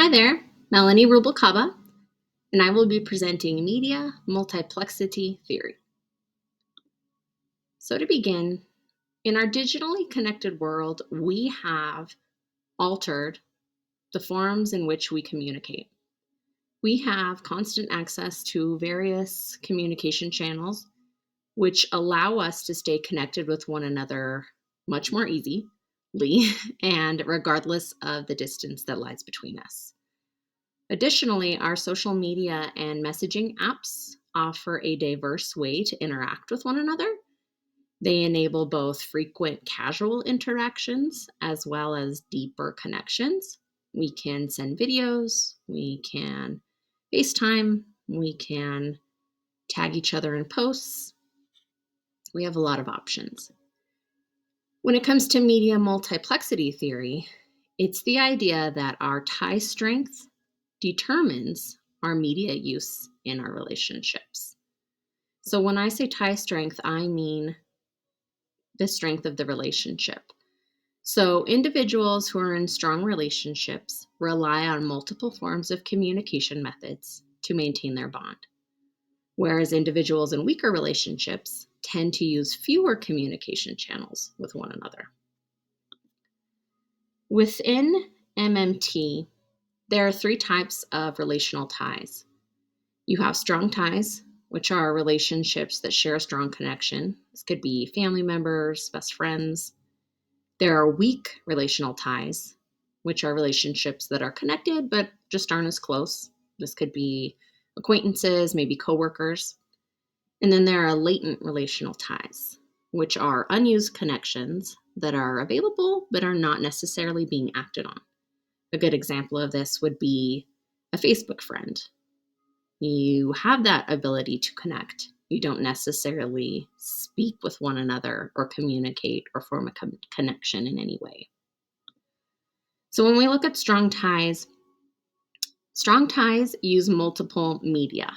Hi there, Melanie Rubalcaba, and I will be presenting Media Multiplexity Theory. So to begin, in our digitally connected world, we have altered the forms in which we communicate. We have constant access to various communication channels, which allow us to stay connected with one another much more easily and regardless of the distance that lies between us. Additionally, our social media and messaging apps offer a diverse way to interact with one another. They enable both frequent casual interactions as well as deeper connections. We can send videos, we can FaceTime, we can tag each other in posts. We have a lot of options. When it comes to media multiplexity theory, it's the idea that our tie strength determines our media use in our relationships. So when I say tie strength, I mean the strength of the relationship. So individuals who are in strong relationships rely on multiple forms of communication methods to maintain their bond, whereas individuals in weaker relationships tend to use fewer communication channels with one another. Within MMT, there are 3 types of relational ties. You have strong ties, which are relationships that share a strong connection. This could be family members, best friends. There are weak relational ties, which are relationships that are connected but just aren't as close. This could be acquaintances, maybe coworkers. And then there are latent relational ties, which are unused connections that are available but are not necessarily being acted on. A good example of this would be a Facebook friend. You have that ability to connect. You don't necessarily speak with one another or communicate or form a connection in any way. So when we look at strong ties use multiple media.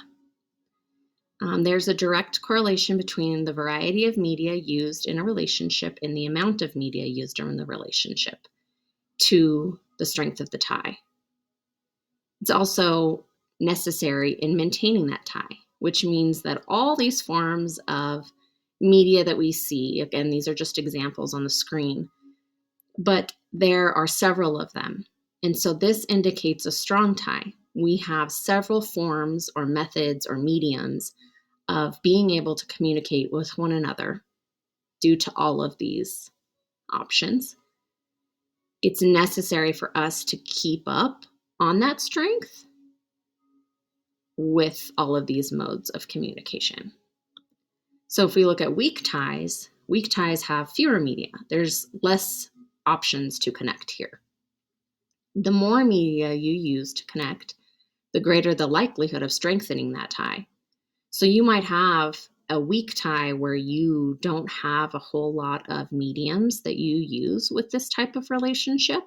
There's a direct correlation between the variety of media used in a relationship and the amount of media used during the relationship to the strength of the tie. It's also necessary in maintaining that tie, which means that all these forms of media that we see, again, these are just examples on the screen, but there are several of them. And so this indicates a strong tie. We have several forms or methods or mediums of being able to communicate with one another due to all of these options. It's necessary for us to keep up on that strength with all of these modes of communication. So if we look at weak ties have fewer media. There's less options to connect here. The more media you use to connect, the greater the likelihood of strengthening that tie. So you might have a weak tie where you don't have a whole lot of mediums that you use with this type of relationship,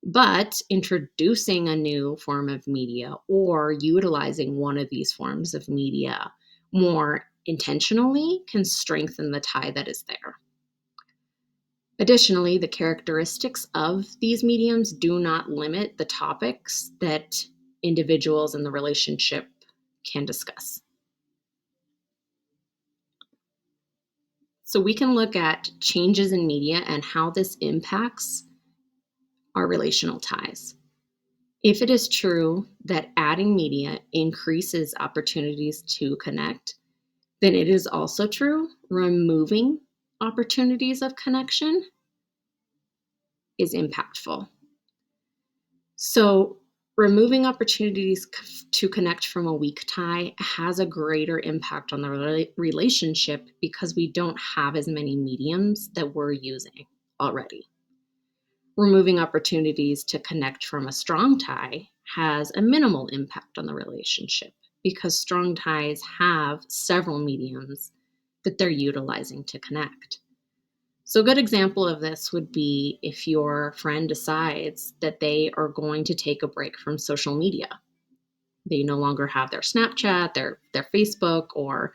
but introducing a new form of media or utilizing one of these forms of media more intentionally can strengthen the tie that is there. Additionally, the characteristics of these mediums do not limit the topics that individuals in the relationship can discuss. So we can look at changes in media and how this impacts our relational ties. If it is true that adding media increases opportunities to connect, then it is also true removing opportunities of connection is impactful. So removing opportunities to connect from a weak tie has a greater impact on the relationship because we don't have as many mediums that we're using already. Removing opportunities to connect from a strong tie has a minimal impact on the relationship because strong ties have several mediums that they're utilizing to connect. So a good example of this would be if your friend decides that they are going to take a break from social media. They no longer have their Snapchat, their Facebook, or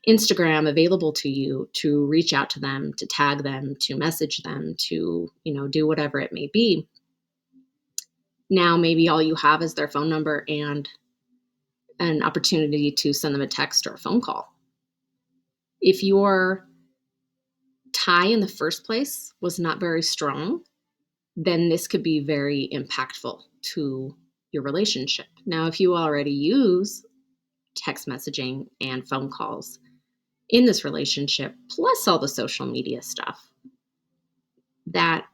Instagram available to you to reach out to them, to tag them, to message them, to, do whatever it may be. Now maybe all you have is their phone number and an opportunity to send them a text or a phone call. If your tie in the first place was not very strong, then this could be very impactful to your relationship. Now, if you already use text messaging and phone calls in this relationship, plus all the social media stuff, that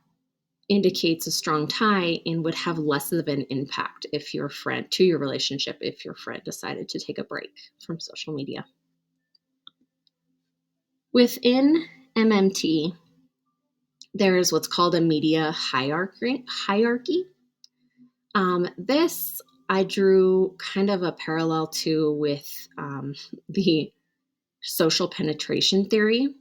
indicates a strong tie and would have less of an impact if your friend to your relationship if your friend decided to take a break from social media. Within MMT, there is what's called a media hierarchy. This I drew kind of a parallel to with the social penetration theory.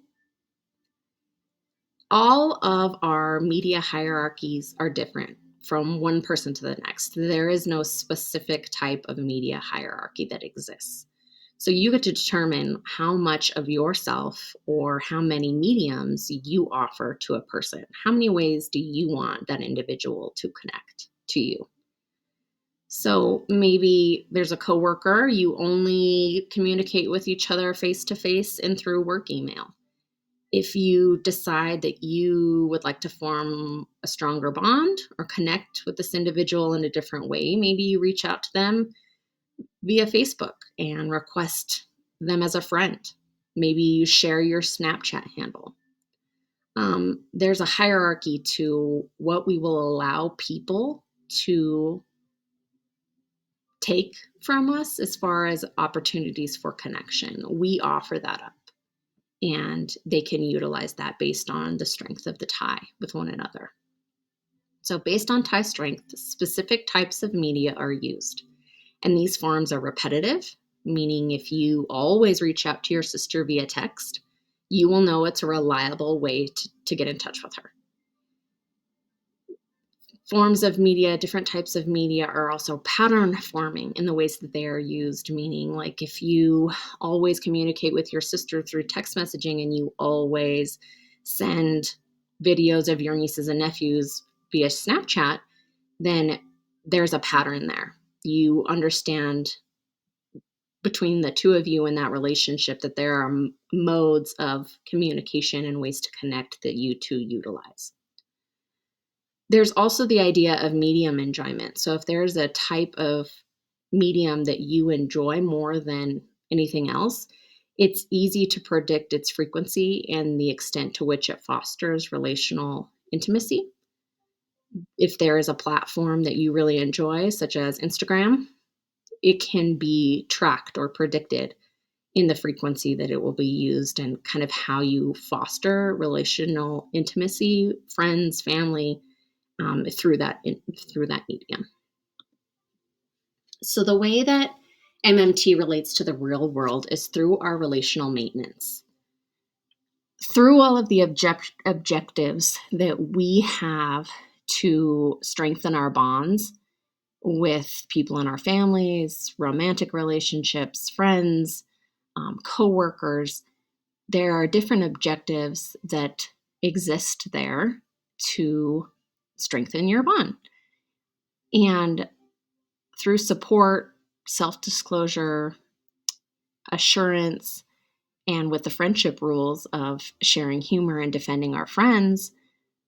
All of our media hierarchies are different from one person to the next. There is no specific type of media hierarchy that exists. So you get to determine how much of yourself or how many mediums you offer to a person. How many ways do you want that individual to connect to you? So maybe there's a coworker, you only communicate with each other face to face and through work email. If you decide that you would like to form a stronger bond or connect with this individual in a different way, maybe you reach out to them via Facebook and request them as a friend. Maybe you share your Snapchat handle. There's a hierarchy to what we will allow people to take from us as far as opportunities for connection. We offer that up, and they can utilize that based on the strength of the tie with one another. So based on tie strength, specific types of media are used. And these forms are repetitive, meaning if you always reach out to your sister via text, you will know it's a reliable way to get in touch with her. Forms of media, different types of media are also pattern forming in the ways that they are used, meaning like if you always communicate with your sister through text messaging and you always send videos of your nieces and nephews via Snapchat, then there's a pattern there. You understand between the two of you in that relationship that there are modes of communication and ways to connect that you two utilize. There's also the idea of medium enjoyment. So if there's a type of medium that you enjoy more than anything else, it's easy to predict its frequency and the extent to which it fosters relational intimacy. If there is a platform that you really enjoy, such as Instagram, it can be tracked or predicted in the frequency that it will be used and kind of how you foster relational intimacy, friends, family, through that medium. So the way that MMT relates to the real world is through our relational maintenance. Through all of the objectives that we have to strengthen our bonds with people in our families, romantic relationships, friends, coworkers, there are different objectives that exist there to strengthen your bond. And through support, self-disclosure, assurance, and with the friendship rules of sharing humor and defending our friends,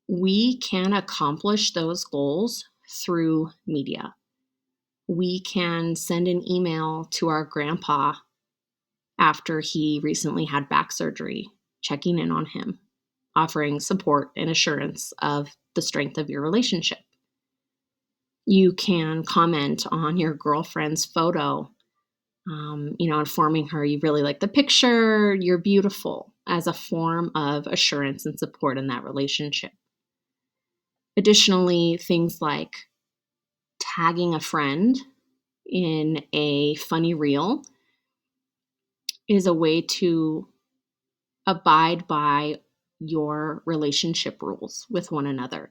we can accomplish those goals through media. We can send an email to our grandpa after he recently had back surgery, checking in on him, offering support and assurance of the strength of your relationship. You can comment on your girlfriend's photo, informing her you really like the picture, you're beautiful, as a form of assurance and support in that relationship. Additionally, things like tagging a friend in a funny reel is a way to abide by your relationship rules with one another,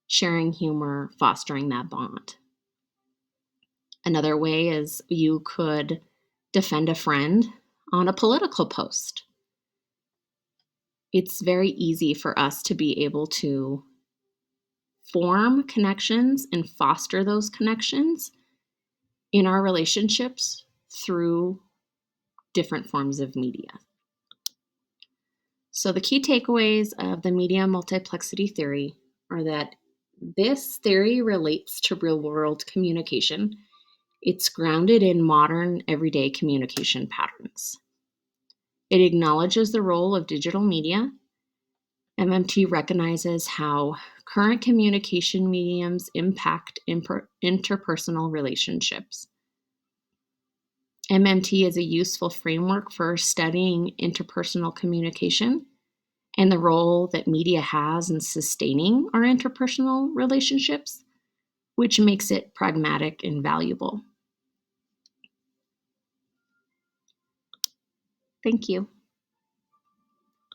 sharing humor, fostering that bond. Another way is you could defend a friend on a political post. It's very easy for us to be able to form connections and foster those connections in our relationships through different forms of media. So the key takeaways of the media multiplexity theory are that this theory relates to real-world communication. It's grounded in modern, everyday communication patterns. It acknowledges the role of digital media. MMT recognizes how current communication mediums impact interpersonal relationships. MMT is a useful framework for studying interpersonal communication and the role that media has in sustaining our interpersonal relationships, which makes it pragmatic and valuable. Thank you.